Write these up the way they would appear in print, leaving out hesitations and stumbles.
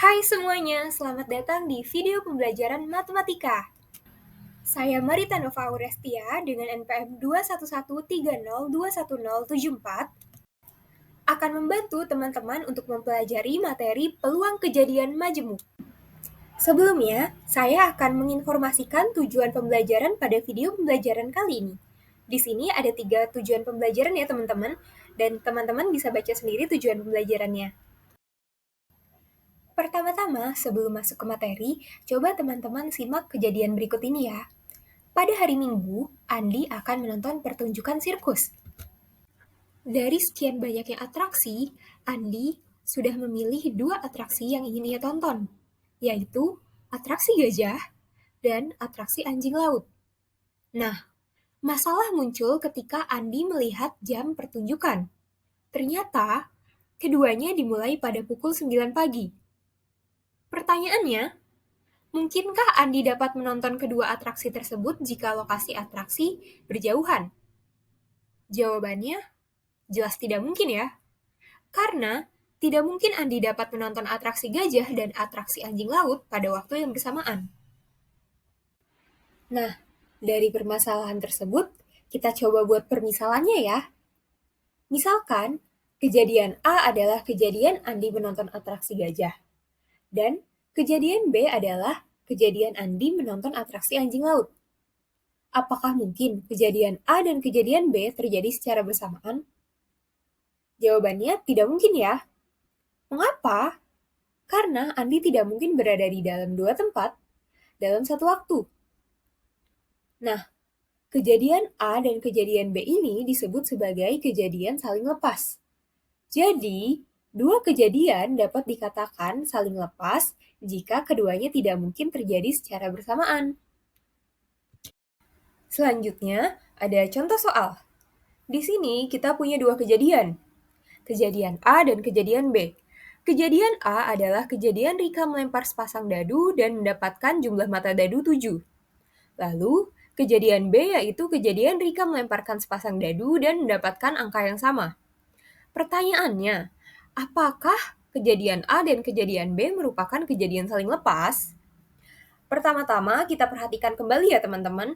Hai semuanya, selamat datang di video pembelajaran matematika. Saya Marita Nova Aurestia dengan NPM 21130210074 akan membantu teman-teman untuk mempelajari materi peluang kejadian majemuk. Sebelumnya, saya akan menginformasikan tujuan pembelajaran pada video pembelajaran kali ini. Di sini ada 3 tujuan pembelajaran ya teman-teman, dan teman-teman bisa baca sendiri tujuan pembelajarannya. Pertama-tama, sebelum masuk ke materi, coba teman-teman simak kejadian berikut ini ya. Pada hari Minggu, Andi akan menonton pertunjukan sirkus. Dari sekian banyaknya atraksi, Andi sudah memilih 2 atraksi yang ingin ia tonton, yaitu atraksi gajah dan atraksi anjing laut. Nah, masalah muncul ketika Andi melihat jam pertunjukan. Ternyata, keduanya dimulai pada pukul 9 pagi. Pertanyaannya, mungkinkah Andi dapat menonton kedua atraksi tersebut jika lokasi atraksi berjauhan? Jawabannya, jelas tidak mungkin ya. Karena tidak mungkin Andi dapat menonton atraksi gajah dan atraksi anjing laut pada waktu yang bersamaan. Nah, dari permasalahan tersebut, kita coba buat permisalannya ya. Misalkan, kejadian A adalah kejadian Andi menonton atraksi gajah. Dan kejadian B adalah kejadian Andi menonton atraksi anjing laut. Apakah mungkin kejadian A dan kejadian B terjadi secara bersamaan? Jawabannya tidak mungkin ya. Mengapa? Karena Andi tidak mungkin berada di dalam 2 tempat dalam satu waktu. Nah, kejadian A dan kejadian B ini disebut sebagai kejadian saling lepas. Jadi, 2 kejadian dapat dikatakan saling lepas jika keduanya tidak mungkin terjadi secara bersamaan. Selanjutnya, ada contoh soal. Di sini kita punya 2 kejadian. Kejadian A dan kejadian B. Kejadian A adalah kejadian Rika melempar sepasang dadu dan mendapatkan jumlah mata dadu 7. Lalu, kejadian B yaitu kejadian Rika melemparkan sepasang dadu dan mendapatkan angka yang sama. Pertanyaannya, apakah kejadian A dan kejadian B merupakan kejadian saling lepas? Pertama-tama, kita perhatikan kembali ya teman-teman.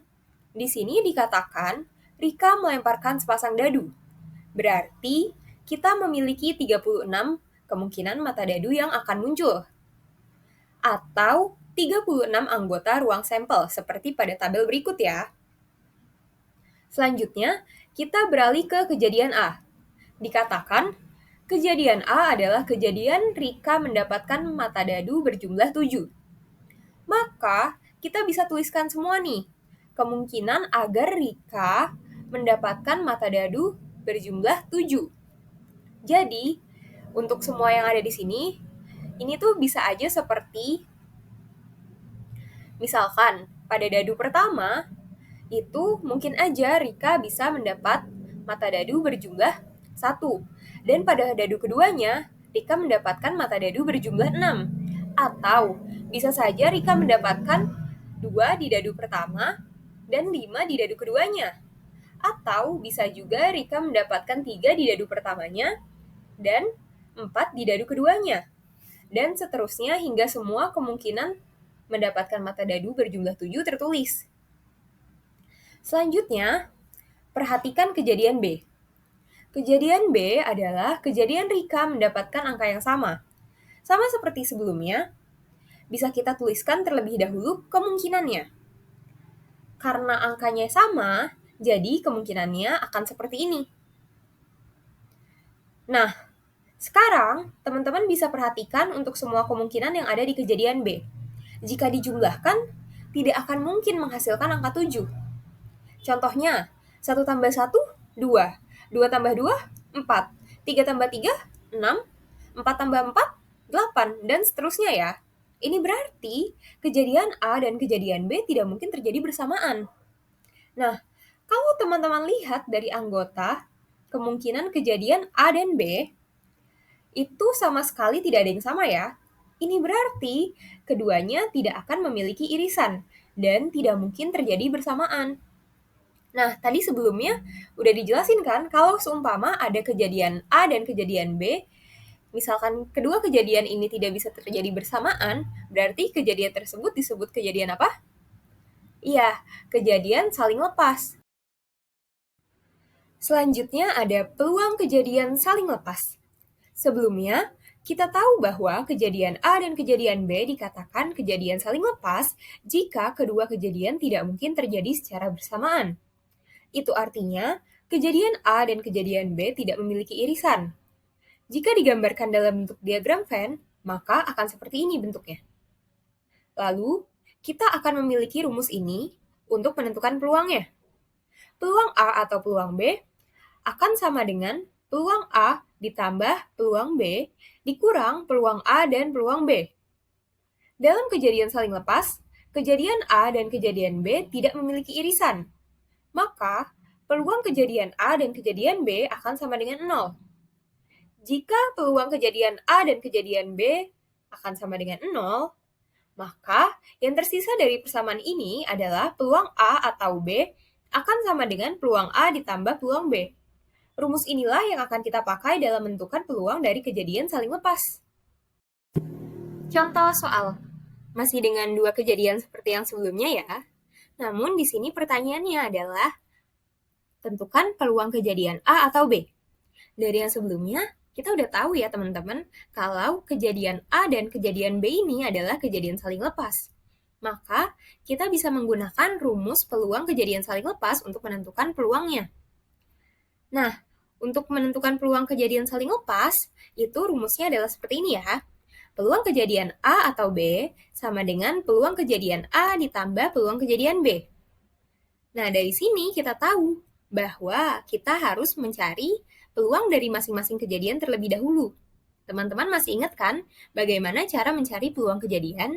Di sini dikatakan Rika melemparkan sepasang dadu. Berarti kita memiliki 36 kemungkinan mata dadu yang akan muncul. Atau 36 anggota ruang sampel, seperti pada tabel berikut ya. Selanjutnya, kita beralih ke kejadian A. Dikatakan, kejadian A adalah kejadian Rika mendapatkan mata dadu berjumlah 7. Maka, kita bisa tuliskan semua nih, kemungkinan agar Rika mendapatkan mata dadu berjumlah 7. Jadi, untuk semua yang ada di sini, ini tuh bisa aja seperti, misalkan, pada dadu pertama, itu mungkin aja Rika bisa mendapat mata dadu berjumlah 1. Dan pada dadu keduanya, Rika mendapatkan mata dadu berjumlah 6. Atau bisa saja Rika mendapatkan 2 di dadu pertama dan 5 di dadu keduanya. Atau bisa juga Rika mendapatkan 3 di dadu pertamanya dan 4 di dadu keduanya. Dan seterusnya hingga semua kemungkinan mendapatkan mata dadu berjumlah 7 tertulis. Selanjutnya, perhatikan kejadian B. Kejadian B adalah kejadian Rika mendapatkan angka yang sama. Sama seperti sebelumnya, bisa kita tuliskan terlebih dahulu kemungkinannya. Karena angkanya sama, jadi kemungkinannya akan seperti ini. Nah, sekarang teman-teman bisa perhatikan untuk semua kemungkinan yang ada di kejadian B. Jika dijumlahkan, tidak akan mungkin menghasilkan angka 7. Contohnya, 1 tambah 1, 2. 2 tambah 2, 4. 3 tambah 3, 6. 4 tambah 4, 8. Dan seterusnya ya. Ini berarti kejadian A dan kejadian B tidak mungkin terjadi bersamaan. Nah, kalau teman-teman lihat dari anggota, kemungkinan kejadian A dan B itu sama sekali tidak ada yang sama ya. Ini berarti keduanya tidak akan memiliki irisan dan tidak mungkin terjadi bersamaan. Nah, tadi sebelumnya udah dijelasin kan kalau seumpama ada kejadian A dan kejadian B, misalkan kedua kejadian ini tidak bisa terjadi bersamaan, berarti kejadian tersebut disebut kejadian apa? Iya, kejadian saling lepas. Selanjutnya ada peluang kejadian saling lepas. Sebelumnya, kita tahu bahwa kejadian A dan kejadian B dikatakan kejadian saling lepas jika kedua kejadian tidak mungkin terjadi secara bersamaan. Itu artinya, kejadian A dan kejadian B tidak memiliki irisan. Jika digambarkan dalam bentuk diagram Venn, maka akan seperti ini bentuknya. Lalu, kita akan memiliki rumus ini untuk menentukan peluangnya. Peluang A atau peluang B akan sama dengan peluang A ditambah peluang B dikurang peluang A dan peluang B. Dalam kejadian saling lepas, kejadian A dan kejadian B tidak memiliki irisan. Maka, peluang kejadian A dan kejadian B akan sama dengan 0. Jika peluang kejadian A dan kejadian B akan sama dengan 0, maka yang tersisa dari persamaan ini adalah peluang A atau B akan sama dengan peluang A ditambah peluang B. Rumus inilah yang akan kita pakai dalam menentukan peluang dari kejadian saling lepas. Contoh soal. Masih dengan dua kejadian seperti yang sebelumnya ya. Namun di sini pertanyaannya adalah tentukan peluang kejadian A atau B. Dari yang sebelumnya, kita udah tahu ya teman-teman, kalau kejadian A dan kejadian B ini adalah kejadian saling lepas. Maka, kita bisa menggunakan rumus peluang kejadian saling lepas untuk menentukan peluangnya. Nah, untuk menentukan peluang kejadian saling lepas, itu rumusnya adalah seperti ini ya. Peluang kejadian A atau B sama dengan peluang kejadian A ditambah peluang kejadian B. Nah, dari sini kita tahu bahwa kita harus mencari peluang dari masing-masing kejadian terlebih dahulu. Teman-teman masih ingat kan bagaimana cara mencari peluang kejadian?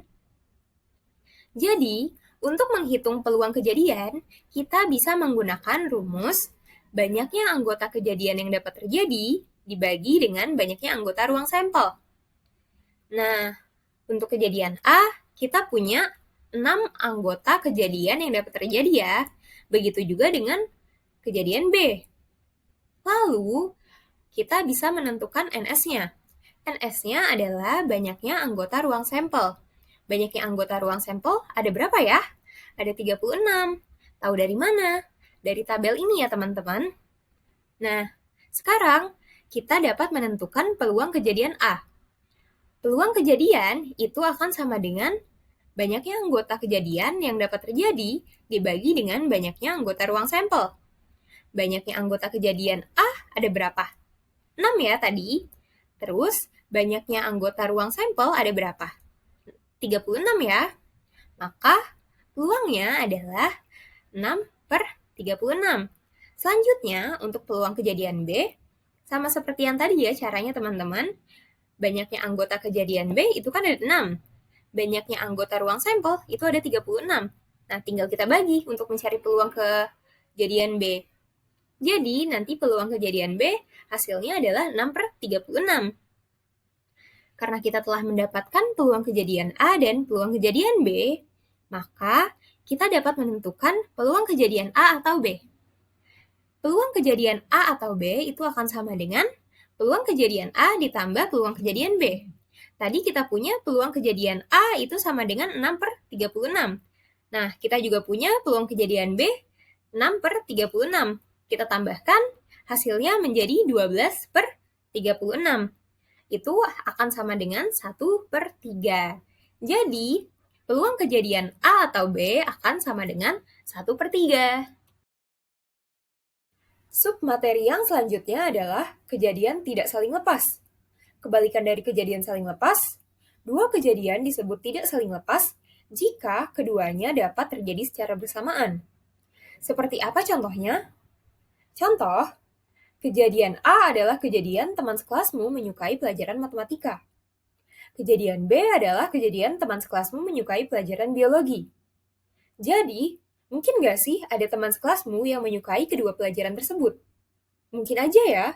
Jadi, untuk menghitung peluang kejadian, kita bisa menggunakan rumus banyaknya anggota kejadian yang dapat terjadi dibagi dengan banyaknya anggota ruang sampel. Nah, untuk kejadian A, kita punya 6 anggota kejadian yang dapat terjadi ya. Begitu juga dengan kejadian B. Lalu, kita bisa menentukan NS-nya. NS-nya adalah banyaknya anggota ruang sampel. Banyaknya anggota ruang sampel ada berapa ya? Ada 36. Tahu dari mana? Dari tabel ini ya teman-teman. Nah, sekarang kita dapat menentukan peluang kejadian A. Peluang kejadian itu akan sama dengan banyaknya anggota kejadian yang dapat terjadi dibagi dengan banyaknya anggota ruang sampel. Banyaknya anggota kejadian A ada berapa? 6 ya tadi. Terus, banyaknya anggota ruang sampel ada berapa? 36 ya. Maka, peluangnya adalah 6 per 36. Selanjutnya, untuk peluang kejadian B, sama seperti yang tadi ya caranya teman-teman. Banyaknya anggota kejadian B itu kan ada 6. Banyaknya anggota ruang sampel itu ada 36. Nah, tinggal kita bagi untuk mencari peluang kejadian B. Jadi, nanti peluang kejadian B hasilnya adalah 6 per 36. Karena kita telah mendapatkan peluang kejadian A dan peluang kejadian B, maka kita dapat menentukan peluang kejadian A atau B. Peluang kejadian A atau B itu akan sama dengan peluang kejadian A ditambah peluang kejadian B. Tadi kita punya peluang kejadian A itu sama dengan 6 per 36. Nah, kita juga punya peluang kejadian B 6 per 36. Kita tambahkan, hasilnya menjadi 12 per 36. Itu akan sama dengan 1 per 3. Jadi, peluang kejadian A atau B akan sama dengan 1 per 3. Submateri yang selanjutnya adalah kejadian tidak saling lepas. Kebalikan dari kejadian saling lepas, dua kejadian disebut tidak saling lepas jika keduanya dapat terjadi secara bersamaan. Seperti apa contohnya? Contoh, kejadian A adalah kejadian teman sekelasmu menyukai pelajaran matematika. Kejadian B adalah kejadian teman sekelasmu menyukai pelajaran biologi. Jadi, mungkin nggak sih ada teman sekelasmu yang menyukai kedua pelajaran tersebut? Mungkin aja ya.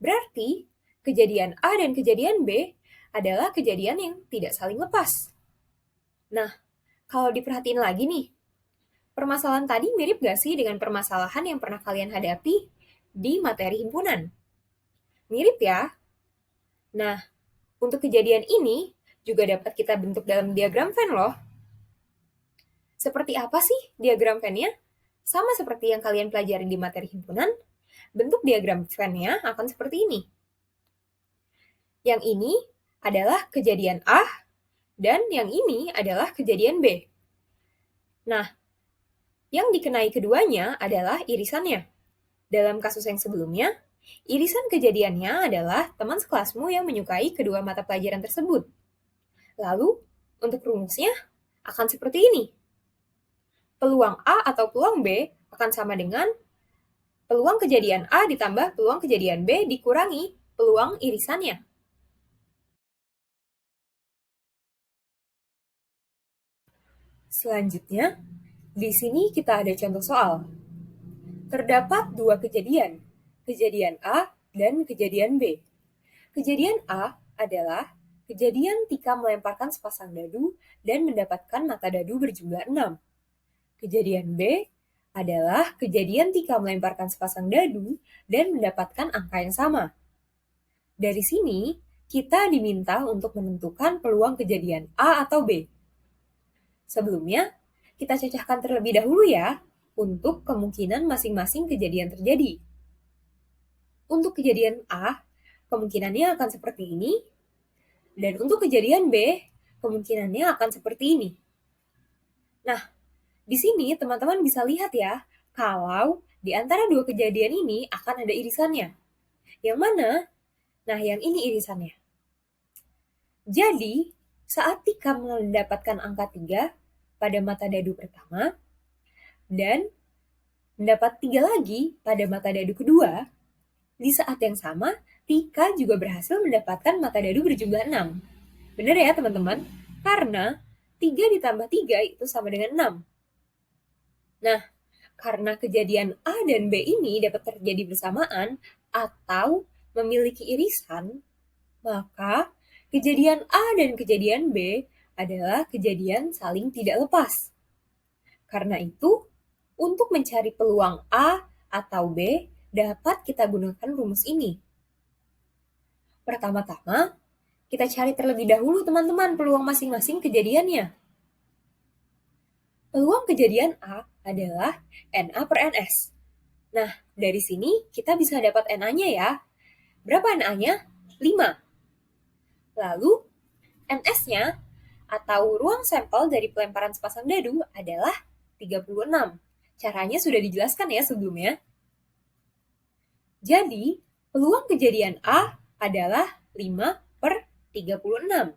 Berarti, kejadian A dan kejadian B adalah kejadian yang tidak saling lepas. Nah, kalau diperhatiin lagi nih, permasalahan tadi mirip gak sih dengan permasalahan yang pernah kalian hadapi di materi himpunan? Mirip ya? Nah, untuk kejadian ini juga dapat kita bentuk dalam diagram Venn loh. Seperti apa sih diagram Venn-nya? Sama seperti yang kalian pelajari di materi himpunan, bentuk diagram Venn-nya akan seperti ini. Yang ini adalah kejadian A, dan yang ini adalah kejadian B. Nah, yang dikenai keduanya adalah irisannya. Dalam kasus yang sebelumnya, irisan kejadiannya adalah teman sekelasmu yang menyukai kedua mata pelajaran tersebut. Lalu, untuk rumusnya akan seperti ini. Peluang A atau peluang B akan sama dengan peluang kejadian A ditambah peluang kejadian B dikurangi peluang irisannya. Selanjutnya, di sini kita ada contoh soal. Terdapat dua kejadian A dan kejadian B. Kejadian A adalah kejadian Tika melemparkan sepasang dadu dan mendapatkan mata dadu berjumlah 6. Kejadian B adalah kejadian Tika melemparkan sepasang dadu dan mendapatkan angka yang sama. Dari sini, kita diminta untuk menentukan peluang kejadian A atau B. Sebelumnya, kita cocokkan terlebih dahulu ya, untuk kemungkinan masing-masing kejadian terjadi. Untuk kejadian A, kemungkinannya akan seperti ini, dan untuk kejadian B, kemungkinannya akan seperti ini. Nah, di sini teman-teman bisa lihat ya, kalau di antara dua kejadian ini akan ada irisannya. Yang mana? Nah, yang ini irisannya. Jadi, saat Tika mendapatkan angka 3 pada mata dadu pertama, dan mendapat 3 lagi pada mata dadu kedua, di saat yang sama, Tika juga berhasil mendapatkan mata dadu berjumlah 6. Benar ya teman-teman? Karena 3 ditambah 3 itu sama dengan 6. Nah, karena kejadian A dan B ini dapat terjadi bersamaan atau memiliki irisan, maka kejadian A dan kejadian B adalah kejadian saling tidak lepas. Karena itu, untuk mencari peluang A atau B, dapat kita gunakan rumus ini. Pertama-tama, kita cari terlebih dahulu teman-teman peluang masing-masing kejadiannya. Peluang kejadian A adalah NA per NS. Nah, dari sini kita bisa dapat NA-nya ya. Berapa NA-nya? 5. Lalu, NS-nya atau ruang sampel dari pelemparan sepasang dadu adalah 36. Caranya sudah dijelaskan ya sebelumnya. Jadi, peluang kejadian A adalah 5 per 36.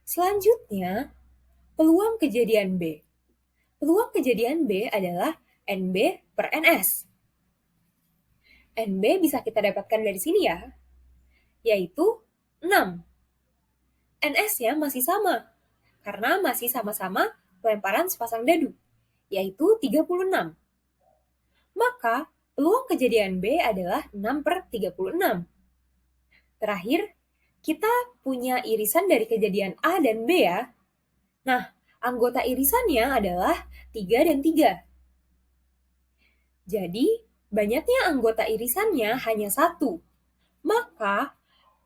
Selanjutnya, peluang kejadian B. Peluang kejadian B adalah NB per NS. NB bisa kita dapatkan dari sini ya, yaitu 6. NS-nya masih sama, karena masih sama-sama pelemparan sepasang dadu, yaitu 36. Maka, peluang kejadian B adalah 6 per 36. Terakhir, kita punya irisan dari kejadian A dan B ya. Nah, anggota irisannya adalah 3 dan 3. Jadi, banyaknya anggota irisannya hanya 1. Maka,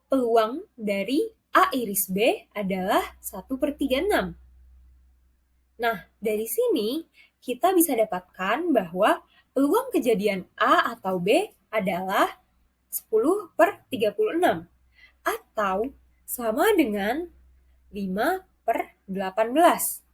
peluang dari A iris B adalah 1 per 36. Nah, dari sini kita bisa dapatkan bahwa peluang kejadian A atau B adalah 10 per 36 atau sama dengan 5 per 18.